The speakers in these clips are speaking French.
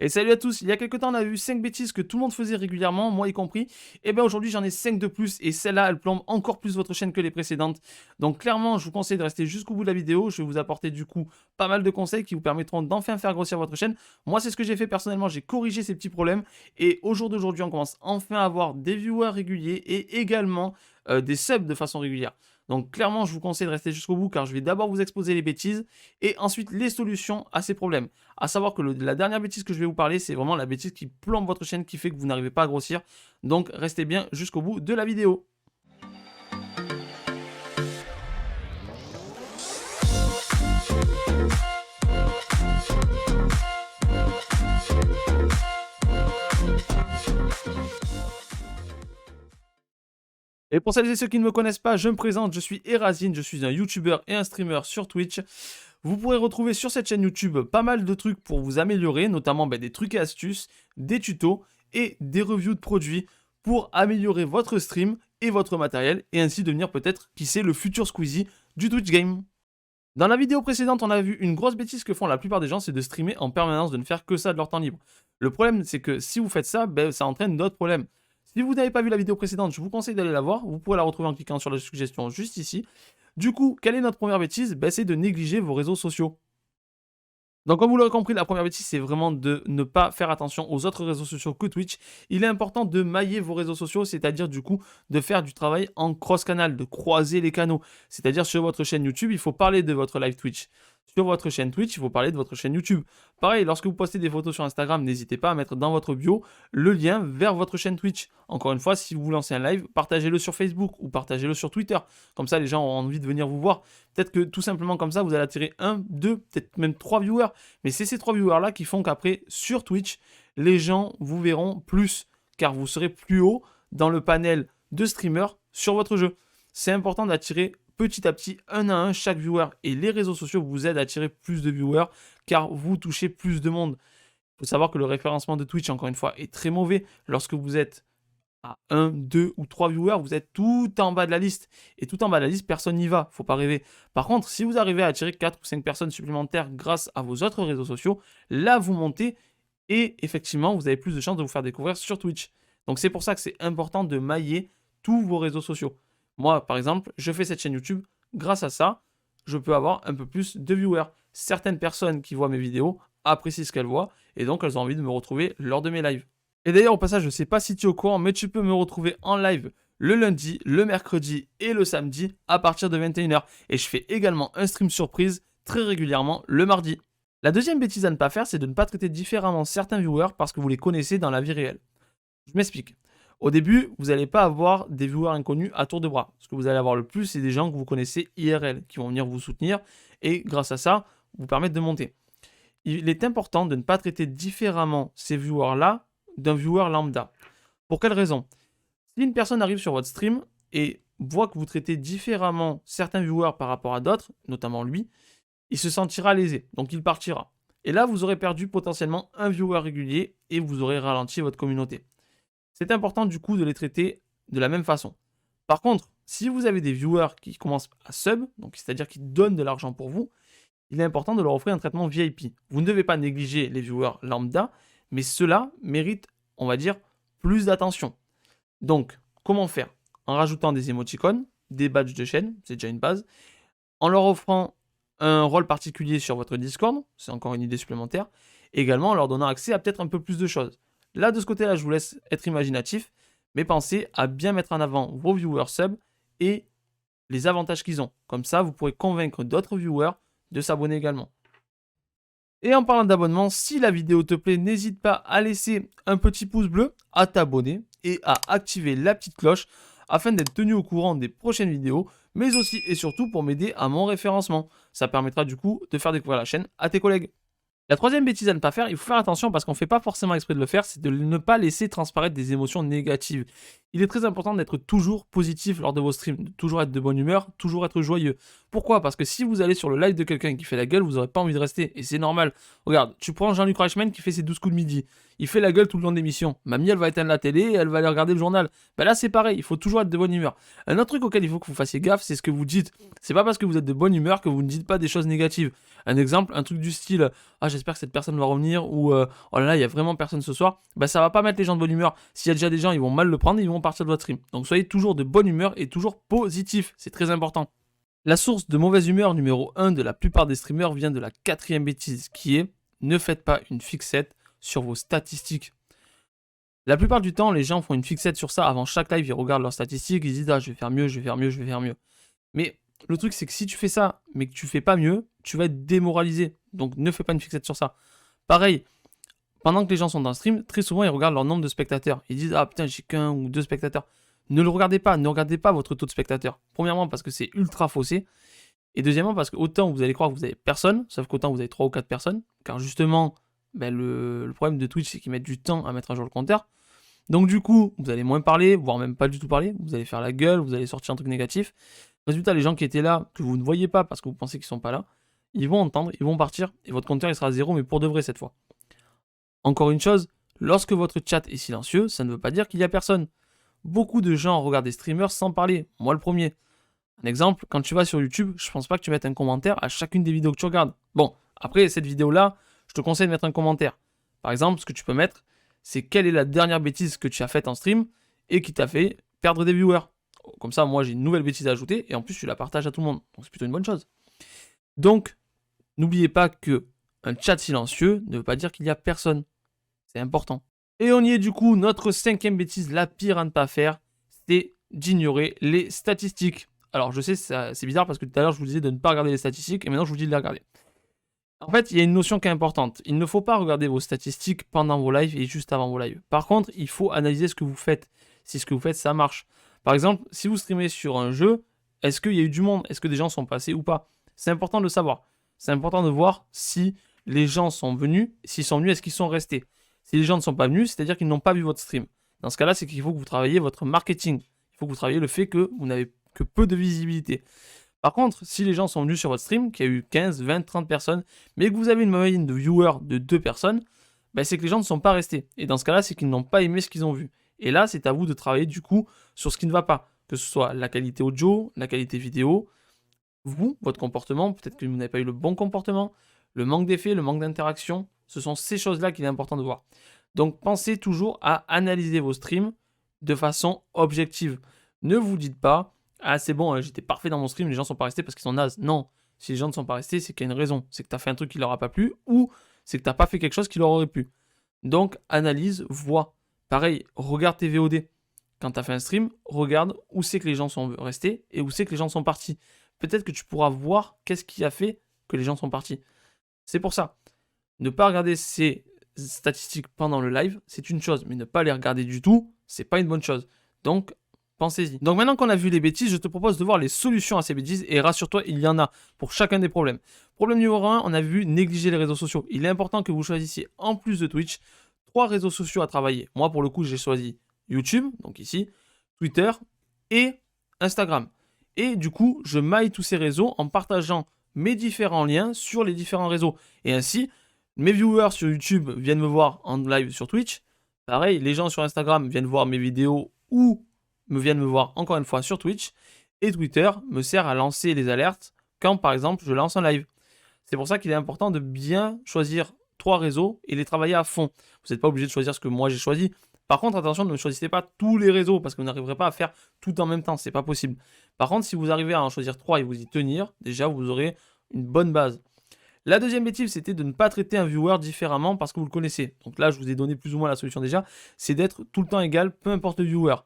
Et salut à tous, il y a quelques temps on a vu 5 bêtises que tout le monde faisait régulièrement, moi y compris. Et bien aujourd'hui j'en ai 5 de plus et celle-là elle plombe encore plus votre chaîne que les précédentes. Donc clairement je vous conseille de rester jusqu'au bout de la vidéo, je vais vous apporter du coup pas mal de conseils qui vous permettront d'enfin faire grossir votre chaîne. Moi c'est ce que j'ai fait personnellement, j'ai corrigé ces petits problèmes et au jour d'aujourd'hui on commence enfin à avoir des viewers réguliers et également des subs de façon régulière. Donc clairement je vous conseille de rester jusqu'au bout car je vais d'abord vous exposer les bêtises et ensuite les solutions à ces problèmes. À savoir que la dernière bêtise que je vais vous parler, c'est vraiment la bêtise qui plombe votre chaîne, qui fait que vous n'arrivez pas à grossir. Donc restez bien jusqu'au bout de la vidéo. Et pour celles et ceux qui ne me connaissent pas, je me présente, je suis Erazine, je suis un YouTuber et un streamer sur Twitch. Vous pourrez retrouver sur cette chaîne YouTube pas mal de trucs pour vous améliorer, notamment des trucs et astuces, des tutos et des reviews de produits pour améliorer votre stream et votre matériel et ainsi devenir peut-être, qui sait, le futur Squeezie du Twitch Game. Dans la vidéo précédente, on a vu une grosse bêtise que font la plupart des gens, c'est de streamer en permanence, de ne faire que ça de leur temps libre. Le problème, c'est que si vous faites ça, ça entraîne d'autres problèmes. Si vous n'avez pas vu la vidéo précédente, je vous conseille d'aller la voir. Vous pourrez la retrouver en cliquant sur la suggestion juste ici. Du coup, quelle est notre première bêtise? C'est de négliger vos réseaux sociaux. Donc comme vous l'aurez compris, la première bêtise, c'est vraiment de ne pas faire attention aux autres réseaux sociaux que Twitch. Il est important de mailler vos réseaux sociaux, c'est-à-dire du coup de faire du travail en cross-canal, de croiser les canaux. C'est-à-dire sur votre chaîne YouTube, il faut parler de votre live Twitch. Sur votre chaîne Twitch, il faut parler de votre chaîne YouTube. Pareil, lorsque vous postez des photos sur Instagram, n'hésitez pas à mettre dans votre bio le lien vers votre chaîne Twitch. Encore une fois, si vous lancez un live, partagez-le sur Facebook ou partagez-le sur Twitter. Comme ça, les gens auront envie de venir vous voir. Peut-être que tout simplement comme ça, vous allez attirer 1, 2, peut-être même 3 viewers. Mais c'est ces 3 viewers-là qui font qu'après, sur Twitch, les gens vous verront plus, car vous serez plus haut dans le panel de streamers sur votre jeu. C'est important d'attirer petit à petit, un à un, chaque viewer. Et les réseaux sociaux vous aident à attirer plus de viewers, car vous touchez plus de monde. Il faut savoir que le référencement de Twitch, encore une fois, est très mauvais. Lorsque vous êtes à 1, 2 ou 3 viewers, vous êtes tout en bas de la liste. Et tout en bas de la liste, personne n'y va, faut pas rêver. Par contre, si vous arrivez à attirer 4 ou 5 personnes supplémentaires grâce à vos autres réseaux sociaux, là vous montez et effectivement, vous avez plus de chances de vous faire découvrir sur Twitch. Donc c'est pour ça que c'est important de mailler tous vos réseaux sociaux. Moi, par exemple, je fais cette chaîne YouTube. Grâce à ça, je peux avoir un peu plus de viewers. Certaines personnes qui voient mes vidéos apprécient ce qu'elles voient et donc elles ont envie de me retrouver lors de mes lives. Et d'ailleurs, au passage, je ne sais pas si tu es au courant, mais tu peux me retrouver en live le lundi, le mercredi et le samedi à partir de 21h. Et je fais également un stream surprise très régulièrement le mardi. La deuxième bêtise à ne pas faire, c'est de ne pas traiter différemment certains viewers parce que vous les connaissez dans la vie réelle. Je m'explique. Au début, vous n'allez pas avoir des viewers inconnus à tour de bras. Ce que vous allez avoir le plus, c'est des gens que vous connaissez IRL, qui vont venir vous soutenir et grâce à ça, vous permettre de monter. Il est important de ne pas traiter différemment ces viewers-là d'un viewer lambda. Pour quelle raison? Si une personne arrive sur votre stream et voit que vous traitez différemment certains viewers par rapport à d'autres, notamment lui, il se sentira lésé, donc il partira. Et là, vous aurez perdu potentiellement un viewer régulier et vous aurez ralenti votre communauté. C'est important du coup de les traiter de la même façon. Par contre, si vous avez des viewers qui commencent à sub, donc c'est-à-dire qui donnent de l'argent pour vous, il est important de leur offrir un traitement VIP. Vous ne devez pas négliger les viewers lambda, mais ceux-là méritent, on va dire, plus d'attention. Donc, comment faire? En rajoutant des émoticônes, des badges de chaîne, c'est déjà une base, en leur offrant un rôle particulier sur votre Discord, c'est encore une idée supplémentaire, et également en leur donnant accès à peut-être un peu plus de choses. Là, de ce côté-là, je vous laisse être imaginatif, mais pensez à bien mettre en avant vos viewers sub et les avantages qu'ils ont. Comme ça, vous pourrez convaincre d'autres viewers de s'abonner également. Et en parlant d'abonnement, si la vidéo te plaît, n'hésite pas à laisser un petit pouce bleu, à t'abonner et à activer la petite cloche afin d'être tenu au courant des prochaines vidéos, mais aussi et surtout pour m'aider à mon référencement. Ça permettra du coup de faire découvrir la chaîne à tes collègues. La troisième bêtise à ne pas faire, il faut faire attention parce qu'on ne fait pas forcément exprès de le faire, c'est de ne pas laisser transparaître des émotions négatives. Il est très important d'être toujours positif lors de vos streams, de toujours être de bonne humeur, toujours être joyeux. Pourquoi? Parce que si vous allez sur le live de quelqu'un qui fait la gueule, vous n'aurez pas envie de rester, et c'est normal. Regarde, tu prends Jean-Luc Reichmann qui fait ses 12 coups de midi, il fait la gueule tout le long de l'émission. Mamie, elle va éteindre la télé et elle va aller regarder le journal. Ben là, c'est pareil, il faut toujours être de bonne humeur. Un autre truc auquel il faut que vous fassiez gaffe, c'est ce que vous dites. C'est pas parce que vous êtes de bonne humeur que vous ne dites pas des choses négatives. Un exemple, un truc du style « Ah, j'espère que cette personne va revenir » ou Oh là là, il y a vraiment personne ce soir », ben ça va pas mettre les gens de bonne humeur. S'il y a déjà des gens, ils vont mal le prendre et ils vont partir de votre stream. Donc soyez toujours de bonne humeur et toujours positif, c'est très important. La source de mauvaise humeur numéro 1 de la plupart des streamers vient de la 4e bêtise qui est « Ne faites pas une fixette sur vos statistiques ». La plupart du temps, les gens font une fixette sur ça avant chaque live, ils regardent leurs statistiques, ils disent « Ah, je vais faire mieux, je vais faire mieux, je vais faire mieux ». Mais le truc, c'est que si tu fais ça, mais que tu fais pas mieux, tu vas être démoralisé. Donc ne fais pas une fixette sur ça. Pareil, pendant que les gens sont dans le stream, très souvent, ils regardent leur nombre de spectateurs. Ils disent « Ah putain, j'ai qu'un ou deux spectateurs ». Ne le regardez pas, ne regardez pas votre taux de spectateurs. Premièrement, parce que c'est ultra faussé. Et deuxièmement, parce qu'autant vous allez croire que vous avez personne, sauf qu'autant vous avez 3 ou 4 personnes. Car justement, ben le problème de Twitch, c'est qu'ils mettent du temps à mettre à jour le compteur. Donc du coup, vous allez moins parler, voire même pas du tout parler. Vous allez faire la gueule, vous allez sortir un truc négatif. Résultat, les gens qui étaient là, que vous ne voyez pas parce que vous pensez qu'ils sont pas là, ils vont entendre, ils vont partir, et votre compteur il sera à 0, mais pour de vrai cette fois. Encore une chose, lorsque votre chat est silencieux, ça ne veut pas dire qu'il n'y a personne. Beaucoup de gens regardent des streamers sans parler, moi le premier. Un exemple, quand tu vas sur YouTube, je pense pas que tu mettes un commentaire à chacune des vidéos que tu regardes. Bon, après cette vidéo-là, je te conseille de mettre un commentaire. Par exemple, ce que tu peux mettre, c'est quelle est la dernière bêtise que tu as faite en stream et qui t'a fait perdre des viewers. Comme ça, moi j'ai une nouvelle bêtise à ajouter et en plus tu la partages à tout le monde. Donc c'est plutôt une bonne chose. Donc, n'oubliez pas que un chat silencieux ne veut pas dire qu'il n'y a personne. C'est important. Et on y est du coup, notre 5e bêtise, la pire à ne pas faire, c'est d'ignorer les statistiques. Alors je sais, c'est bizarre parce que tout à l'heure je vous disais de ne pas regarder les statistiques et maintenant je vous dis de les regarder. En fait, il y a une notion qui est importante. Il ne faut pas regarder vos statistiques pendant vos lives et juste avant vos lives. Par contre, il faut analyser ce que vous faites. Si ce que vous faites, ça marche. Par exemple, si vous streamez sur un jeu, est-ce qu'il y a eu du monde? Est-ce que des gens sont passés ou pas? C'est important de le savoir. C'est important de voir si les gens sont venus. S'ils sont venus, est-ce qu'ils sont restés? Si les gens ne sont pas venus, c'est-à-dire qu'ils n'ont pas vu votre stream. Dans ce cas-là, c'est qu'il faut que vous travailliez votre marketing. Il faut que vous travailliez le fait que vous n'avez que peu de visibilité. Par contre, si les gens sont venus sur votre stream, qu'il y a eu 15, 20, 30 personnes, mais que vous avez une moyenne de viewers de 2 personnes, ben c'est que les gens ne sont pas restés. Et dans ce cas-là, c'est qu'ils n'ont pas aimé ce qu'ils ont vu. Et là, c'est à vous de travailler du coup sur ce qui ne va pas. Que ce soit la qualité audio, la qualité vidéo, vous, votre comportement, peut-être que vous n'avez pas eu le bon comportement, le manque d'effet, le manque d'interaction. Ce sont ces choses-là qu'il est important de voir. Donc pensez toujours à analyser vos streams de façon objective. Ne vous dites pas « Ah c'est bon, j'étais parfait dans mon stream, les gens sont pas restés parce qu'ils sont nazes ». Non, si les gens ne sont pas restés, c'est qu'il y a une raison. C'est que tu as fait un truc qui leur a pas plu ou c'est que tu n'as pas fait quelque chose qui leur aurait plu. Donc analyse, vois. Pareil, regarde tes VOD. Quand tu as fait un stream, regarde où c'est que les gens sont restés et où c'est que les gens sont partis. Peut-être que tu pourras voir qu'est-ce qui a fait que les gens sont partis. C'est pour ça. Ne pas regarder ces statistiques pendant le live, c'est une chose, mais ne pas les regarder du tout, c'est pas une bonne chose. Donc, pensez-y. Donc maintenant qu'on a vu les bêtises, je te propose de voir les solutions à ces bêtises, et rassure-toi, il y en a pour chacun des problèmes. Problème numéro 1, on a vu négliger les réseaux sociaux. Il est important que vous choisissiez, en plus de Twitch, 3 réseaux sociaux à travailler. Moi, pour le coup, j'ai choisi YouTube, donc ici, Twitter et Instagram. Et du coup, je maille tous ces réseaux en partageant mes différents liens sur les différents réseaux. Et ainsi, mes viewers sur YouTube viennent me voir en live sur Twitch. Pareil, les gens sur Instagram viennent voir mes vidéos ou viennent me voir encore une fois sur Twitch. Et Twitter me sert à lancer les alertes quand, par exemple, je lance un live. C'est pour ça qu'il est important de bien choisir 3 réseaux et les travailler à fond. Vous n'êtes pas obligé de choisir ce que moi j'ai choisi. Par contre, attention, ne choisissez pas tous les réseaux parce que vous n'arriverez pas à faire tout en même temps. C'est pas possible. Par contre, si vous arrivez à en choisir 3 et vous y tenir, déjà, vous aurez une bonne base. La deuxième bêtise, c'était de ne pas traiter un viewer différemment parce que vous le connaissez. Donc là, je vous ai donné plus ou moins la solution déjà. C'est d'être tout le temps égal, peu importe le viewer.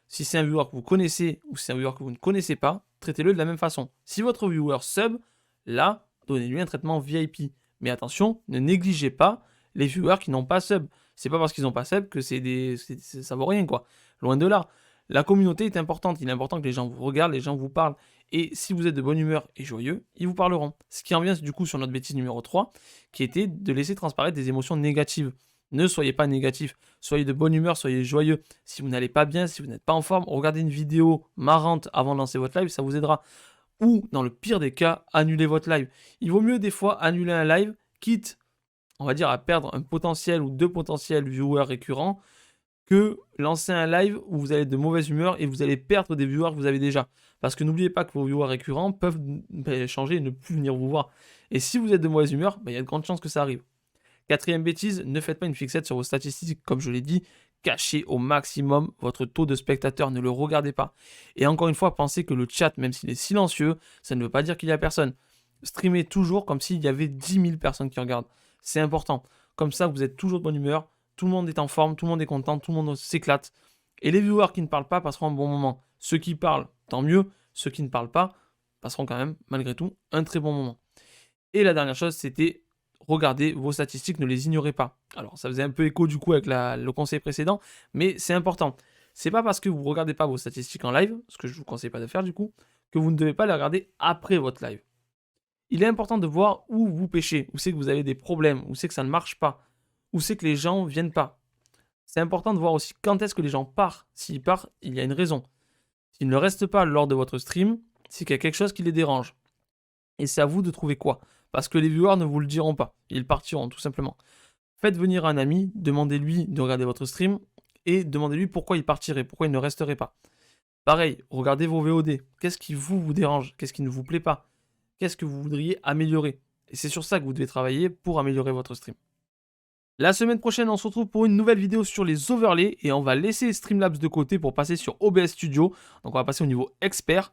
Si c'est un viewer que vous connaissez ou si c'est un viewer que vous ne connaissez pas, traitez-le de la même façon. Si votre viewer sub, là, donnez-lui un traitement VIP. Mais attention, ne négligez pas les viewers qui n'ont pas sub. C'est pas parce qu'ils n'ont pas sub que ça vaut rien, quoi. Loin de là. La communauté est importante. Il est important que les gens vous regardent, les gens vous parlent. Et si vous êtes de bonne humeur et joyeux, ils vous parleront. Ce qui en vient du coup sur notre bêtise numéro 3, qui était de laisser transparaître des émotions négatives. Ne soyez pas négatif, soyez de bonne humeur, soyez joyeux. Si vous n'allez pas bien, si vous n'êtes pas en forme, regardez une vidéo marrante avant de lancer votre live, ça vous aidera. Ou, dans le pire des cas, annulez votre live. Il vaut mieux des fois annuler un live, quitte, on va dire, à perdre un potentiel ou 2 potentiels viewers récurrents, que lancer un live où vous allez être de mauvaise humeur et vous allez perdre des viewers que vous avez déjà. Parce que n'oubliez pas que vos viewers récurrents peuvent changer et ne plus venir vous voir. Et si vous êtes de mauvaise humeur, il y a de grandes chances que ça arrive. 4e bêtise, ne faites pas une fixette sur vos statistiques, comme je l'ai dit, cachez au maximum votre taux de spectateurs, ne le regardez pas. Et encore une fois, pensez que le chat, même s'il est silencieux, ça ne veut pas dire qu'il n'y a personne. Streamez toujours comme s'il y avait 10 000 personnes qui regardent. C'est important. Comme ça, vous êtes toujours de bonne humeur, tout le monde est en forme, tout le monde est content, tout le monde s'éclate. Et les viewers qui ne parlent pas passeront un bon moment. Ceux qui parlent, tant mieux. Ceux qui ne parlent pas passeront quand même, malgré tout, un très bon moment. Et la dernière chose, c'était regardez vos statistiques, ne les ignorez pas. Alors, ça faisait un peu écho du coup avec le conseil précédent, mais c'est important. C'est pas parce que vous ne regardez pas vos statistiques en live, ce que je ne vous conseille pas de faire du coup, que vous ne devez pas les regarder après votre live. Il est important de voir où vous pêchez, où c'est que vous avez des problèmes, où c'est que ça ne marche pas, où c'est que les gens ne viennent pas. C'est important de voir aussi quand est-ce que les gens partent. S'ils partent, il y a une raison. S'ils ne restent pas lors de votre stream, c'est qu'il y a quelque chose qui les dérange. Et c'est à vous de trouver quoi. Parce que les viewers ne vous le diront pas. Ils partiront, tout simplement. Faites venir un ami, demandez-lui de regarder votre stream et demandez-lui pourquoi il partirait, pourquoi il ne resterait pas. Pareil, regardez vos VOD. Qu'est-ce qui vous dérange? Qu'est-ce qui ne vous plaît pas? Qu'est-ce que vous voudriez améliorer? Et c'est sur ça que vous devez travailler pour améliorer votre stream. La semaine prochaine, on se retrouve pour une nouvelle vidéo sur les overlays et on va laisser Streamlabs de côté pour passer sur OBS Studio. Donc on va passer au niveau expert.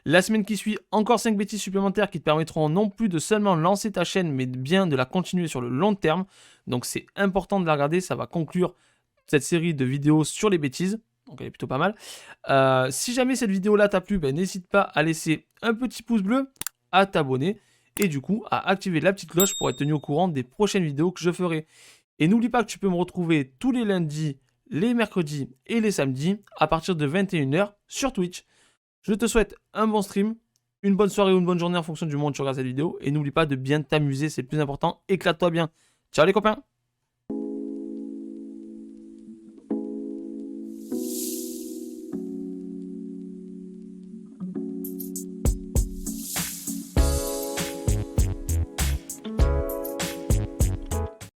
La semaine qui suit, encore 5 bêtises supplémentaires qui te permettront non plus de seulement lancer ta chaîne, mais bien de la continuer sur le long terme. Donc c'est important de la regarder, ça va conclure cette série de vidéos sur les bêtises. Donc elle est plutôt pas mal. Si jamais cette vidéo-là t'a plu, n'hésite pas à laisser un petit pouce bleu, à t'abonner et du coup à activer la petite cloche pour être tenu au courant des prochaines vidéos que je ferai. Et n'oublie pas que tu peux me retrouver tous les lundis, les mercredis et les samedis à partir de 21 h sur Twitch. Je te souhaite un bon stream, une bonne soirée ou une bonne journée en fonction du moment où tu regardes cette vidéo. Et n'oublie pas de bien t'amuser, c'est le plus important. Éclate-toi bien. Ciao les copains!